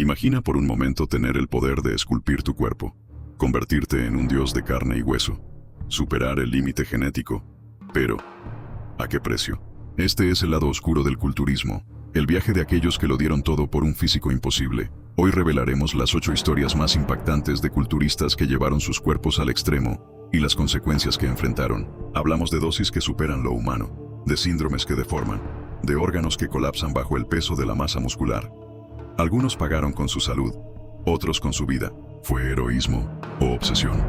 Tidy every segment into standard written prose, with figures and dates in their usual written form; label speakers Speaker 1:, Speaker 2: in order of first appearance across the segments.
Speaker 1: Imagina por un momento tener el poder de esculpir tu cuerpo, convertirte en un dios de carne y hueso, superar el límite genético. Pero, ¿a qué precio? Este es el lado oscuro del culturismo, el viaje de aquellos que lo dieron todo por un físico imposible. Hoy revelaremos las 8 historias más impactantes de culturistas que llevaron sus cuerpos al extremo y las consecuencias que enfrentaron. Hablamos de dosis que superan lo humano, de síndromes que deforman, de órganos que colapsan bajo el peso de la masa muscular. Algunos pagaron con su salud, otros con su vida. ¿Fue heroísmo o obsesión?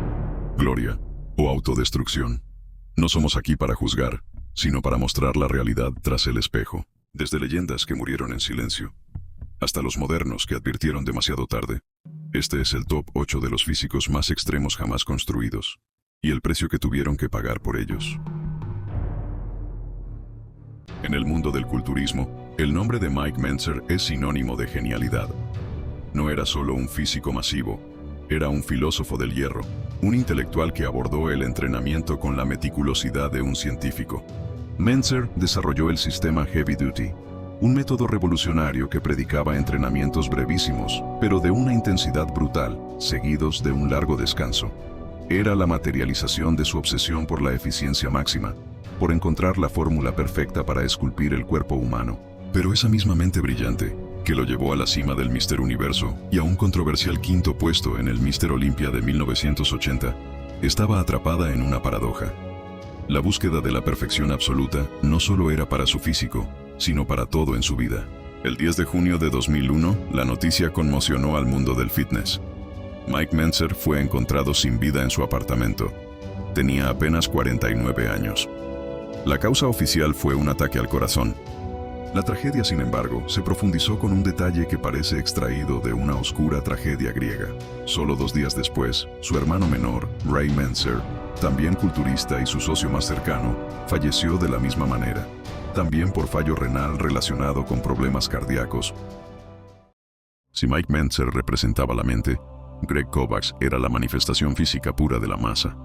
Speaker 1: ¿Gloria o autodestrucción? No somos aquí para juzgar, sino para mostrar la realidad tras el espejo. Desde leyendas que murieron en silencio, hasta los modernos que advirtieron demasiado tarde. Este es el top 8 de los físicos más extremos jamás construidos, y el precio que tuvieron que pagar por ellos. En el mundo del culturismo, el nombre de Mike Mentzer es sinónimo de genialidad. No era solo un físico masivo, era un filósofo del hierro, un intelectual que abordó el entrenamiento con la meticulosidad de un científico. Mentzer desarrolló el sistema Heavy Duty, un método revolucionario que predicaba entrenamientos brevísimos, pero de una intensidad brutal, seguidos de un largo descanso. Era la materialización de su obsesión por la eficiencia máxima, por encontrar la fórmula perfecta para esculpir el cuerpo humano. Pero esa misma mente brillante, que lo llevó a la cima del Mister Universo y a un controversial quinto puesto en el Mister Olympia de 1980, estaba atrapada en una paradoja. La búsqueda de la perfección absoluta no solo era para su físico, sino para todo en su vida. El 10 de junio de 2001, la noticia conmocionó al mundo del fitness. Mike Mentzer fue encontrado sin vida en su apartamento. Tenía apenas 49 años. La causa oficial fue un ataque al corazón. La tragedia, sin embargo, se profundizó con un detalle que parece extraído de una oscura tragedia griega. Solo 2 días después, su hermano menor, Ray Mentzer, también culturista y su socio más cercano, falleció de la misma manera, también por fallo renal relacionado con problemas cardíacos. Si Mike Mentzer representaba la mente, Greg Kovacs era la manifestación física pura de la masa.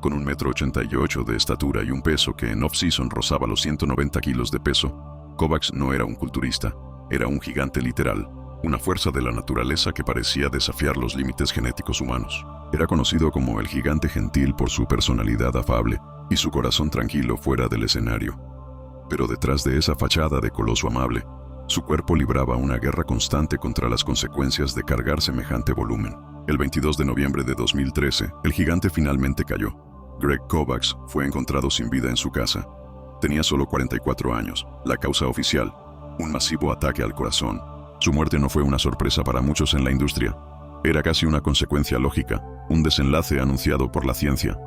Speaker 1: Con 1,88 m de estatura y un peso que en off-season rozaba los 190 kilos de peso, Kovacs no era un culturista, era un gigante literal, una fuerza de la naturaleza que parecía desafiar los límites genéticos humanos. Era conocido como el gigante gentil por su personalidad afable y su corazón tranquilo fuera del escenario. Pero detrás de esa fachada de coloso amable, su cuerpo libraba una guerra constante contra las consecuencias de cargar semejante volumen. El 22 de noviembre de 2013, el gigante finalmente cayó. Greg Kovacs fue encontrado sin vida en su casa. Tenía solo 44 años. La causa oficial, un masivo ataque al corazón. Su muerte no fue una sorpresa para muchos en la industria. Era casi una consecuencia lógica, un desenlace anunciado por la ciencia.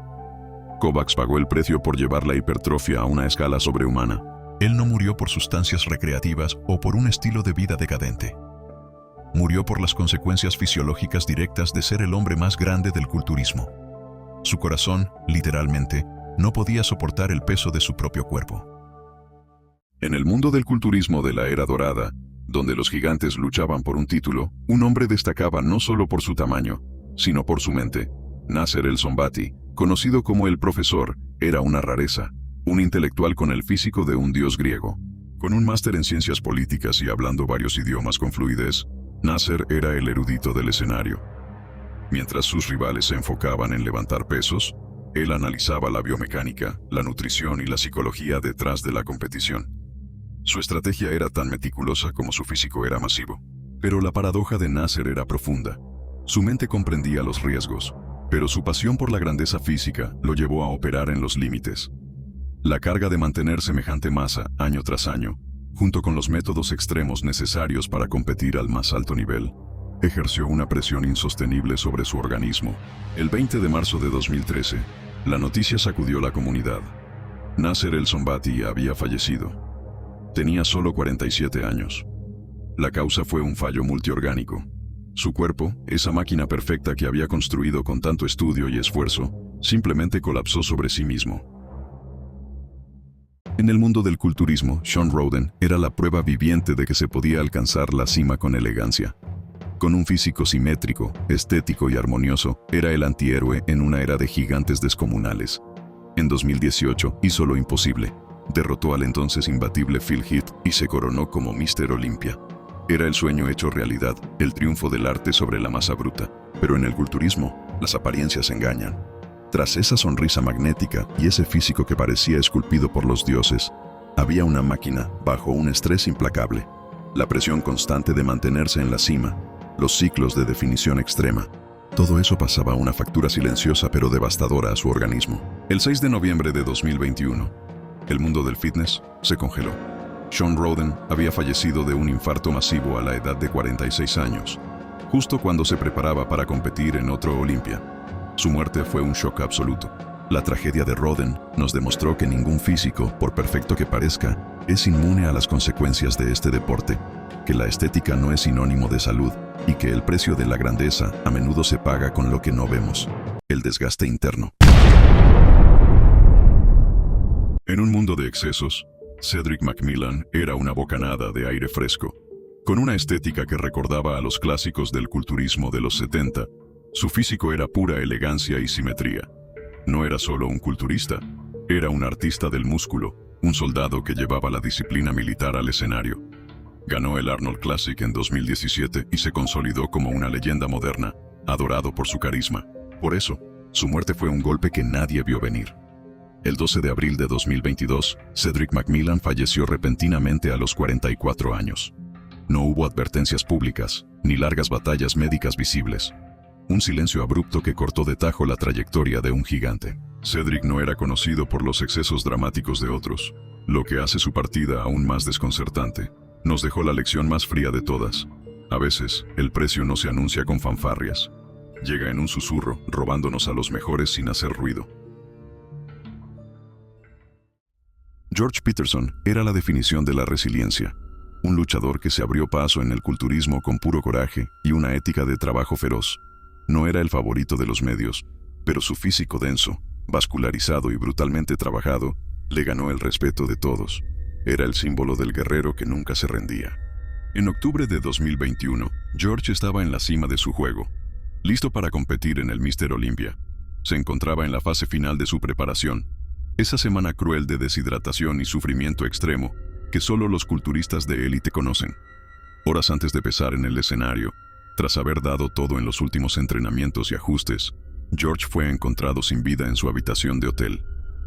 Speaker 1: Kovacs pagó el precio por llevar la hipertrofia a una escala sobrehumana. Él no murió por sustancias recreativas o por un estilo de vida decadente. Murió por las consecuencias fisiológicas directas de ser el hombre más grande del culturismo. Su corazón, literalmente, no podía soportar el peso de su propio cuerpo. En el mundo del culturismo de la era dorada, donde los gigantes luchaban por un título, un hombre destacaba no solo por su tamaño, sino por su mente. Nasser el-Sonbaty, conocido como el profesor, era una rareza, un intelectual con el físico de un dios griego. Con un máster en ciencias políticas y hablando varios idiomas con fluidez, Nasser era el erudito del escenario. Mientras sus rivales se enfocaban en levantar pesos, él analizaba la biomecánica, la nutrición y la psicología detrás de la competición. Su estrategia era tan meticulosa como su físico era masivo. Pero la paradoja de Nasser era profunda. Su mente comprendía los riesgos, pero su pasión por la grandeza física lo llevó a operar en los límites. La carga de mantener semejante masa año tras año, junto con los métodos extremos necesarios para competir al más alto nivel, ejerció una presión insostenible sobre su organismo. El 20 de marzo de 2013, la noticia sacudió la comunidad. Nasser el-Sonbaty había fallecido. Tenía solo 47 años. La causa fue un fallo multiorgánico. Su cuerpo, esa máquina perfecta que había construido con tanto estudio y esfuerzo, simplemente colapsó sobre sí mismo. En el mundo del culturismo, Shawn Rhoden era la prueba viviente de que se podía alcanzar la cima con elegancia. Con un físico simétrico, estético y armonioso, era el antihéroe en una era de gigantes descomunales. En 2018 hizo lo imposible. Derrotó al entonces imbatible Phil Heath y se coronó como Mister Olympia. Era el sueño hecho realidad, el triunfo del arte sobre la masa bruta. Pero en el culturismo, las apariencias engañan. Tras esa sonrisa magnética y ese físico que parecía esculpido por los dioses, había una máquina bajo un estrés implacable. La presión constante de mantenerse en la cima, los ciclos de definición extrema. Todo eso pasaba una factura silenciosa pero devastadora a su organismo. El 6 de noviembre de 2021, el mundo del fitness se congeló. Shawn Rhoden había fallecido de un infarto masivo a la edad de 46 años, justo cuando se preparaba para competir en otro Olympia. Su muerte fue un shock absoluto. La tragedia de Rhoden nos demostró que ningún físico, por perfecto que parezca, es inmune a las consecuencias de este deporte, que la estética no es sinónimo de salud y que el precio de la grandeza a menudo se paga con lo que no vemos: el desgaste interno. En un mundo de excesos, Cedric McMillan era una bocanada de aire fresco. Con una estética que recordaba a los clásicos del culturismo de los 70, su físico era pura elegancia y simetría. No era solo un culturista, era un artista del músculo, un soldado que llevaba la disciplina militar al escenario. Ganó el Arnold Classic en 2017 y se consolidó como una leyenda moderna, adorado por su carisma. Por eso, su muerte fue un golpe que nadie vio venir. El 12 de abril de 2022, Cedric McMillan falleció repentinamente a los 44 años. No hubo advertencias públicas, ni largas batallas médicas visibles. Un silencio abrupto que cortó de tajo la trayectoria de un gigante. Cedric no era conocido por los excesos dramáticos de otros, lo que hace su partida aún más desconcertante. Nos dejó la lección más fría de todas. A veces, el precio no se anuncia con fanfarrias. Llega en un susurro, robándonos a los mejores sin hacer ruido. George Peterson era la definición de la resiliencia. Un luchador que se abrió paso en el culturismo con puro coraje y una ética de trabajo feroz. No era el favorito de los medios, pero su físico denso, vascularizado y brutalmente trabajado, le ganó el respeto de todos. Era el símbolo del guerrero que nunca se rendía. En octubre de 2021, George estaba en la cima de su juego, listo para competir en el Mr. Olympia. Se encontraba en la fase final de su preparación, esa semana cruel de deshidratación y sufrimiento extremo que solo los culturistas de élite conocen. Horas antes de pesar en el escenario, tras haber dado todo en los últimos entrenamientos y ajustes, George fue encontrado sin vida en su habitación de hotel.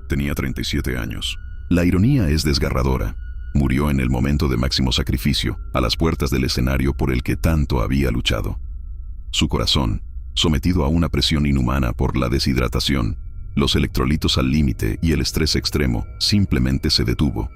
Speaker 1: Tenía 37 años. La ironía es desgarradora. Murió en el momento de máximo sacrificio, a las puertas del escenario por el que tanto había luchado. Su corazón, sometido a una presión inhumana por la deshidratación, los electrolitos al límite y el estrés extremo, simplemente se detuvo.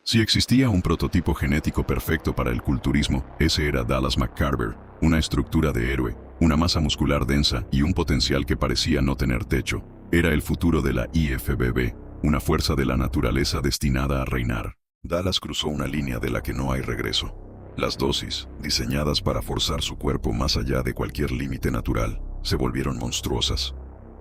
Speaker 1: Si existía un prototipo genético perfecto para el culturismo, ese era Dallas McCarver, una estructura de héroe, una masa muscular densa y un potencial que parecía no tener techo. Era el futuro de la IFBB, una fuerza de la naturaleza destinada a reinar. Dallas cruzó una línea de la que no hay regreso. Las dosis, diseñadas para forzar su cuerpo más allá de cualquier límite natural, se volvieron monstruosas.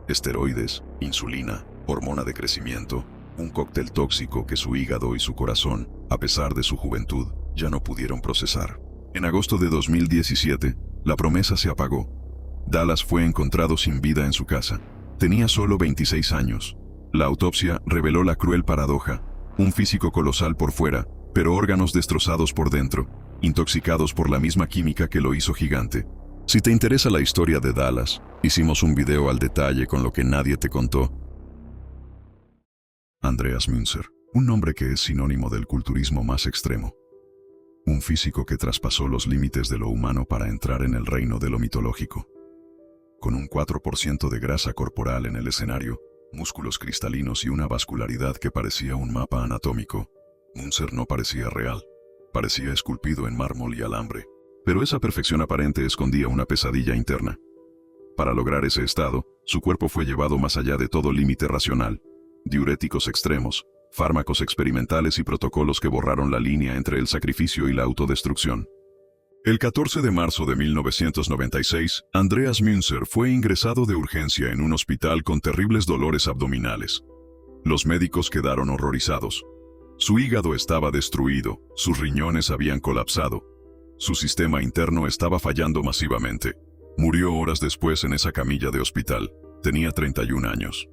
Speaker 1: Esteroides, insulina, hormona de crecimiento, un cóctel tóxico que su hígado y su corazón, a pesar de su juventud, ya no pudieron procesar. En agosto de 2017, la promesa se apagó. Dallas fue encontrado sin vida en su casa. Tenía solo 26 años. La autopsia reveló la cruel paradoja: un físico colosal por fuera, pero órganos destrozados por dentro, intoxicados por la misma química que lo hizo gigante. Si te interesa la historia de Dallas, hicimos un video al detalle con lo que nadie te contó. Andreas Münzer, un nombre que es sinónimo del culturismo más extremo. Un físico que traspasó los límites de lo humano para entrar en el reino de lo mitológico. Con un 4% de grasa corporal en el escenario, músculos cristalinos y una vascularidad que parecía un mapa anatómico, Münzer no parecía real. Parecía esculpido en mármol y alambre. Pero esa perfección aparente escondía una pesadilla interna. Para lograr ese estado, su cuerpo fue llevado más allá de todo límite racional. Diuréticos extremos, fármacos experimentales y protocolos que borraron la línea entre el sacrificio y la autodestrucción. El 14 de marzo de 1996, Andreas Münzer fue ingresado de urgencia en un hospital con terribles dolores abdominales. Los médicos quedaron horrorizados. Su hígado estaba destruido, sus riñones habían colapsado. Su sistema interno estaba fallando masivamente. Murió horas después en esa camilla de hospital. Tenía 31 años.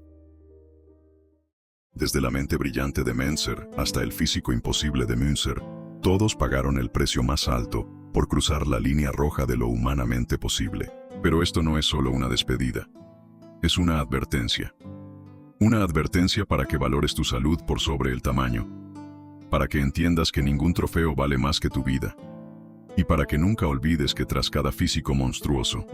Speaker 1: Desde la mente brillante de Münzer hasta el físico imposible de Münzer, Todos pagaron el precio más alto por cruzar la línea roja de lo humanamente posible. Pero esto no es solo una despedida. Es una advertencia. Una advertencia para que valores tu salud por sobre el tamaño. Para que entiendas que ningún trofeo vale más que tu vida. Y para que nunca olvides que tras cada físico monstruoso,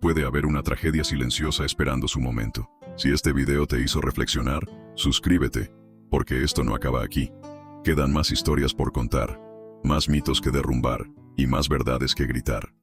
Speaker 1: puede haber una tragedia silenciosa esperando su momento. Si este video te hizo reflexionar, suscríbete, porque esto no acaba aquí. Quedan más historias por contar, más mitos que derrumbar y más verdades que gritar.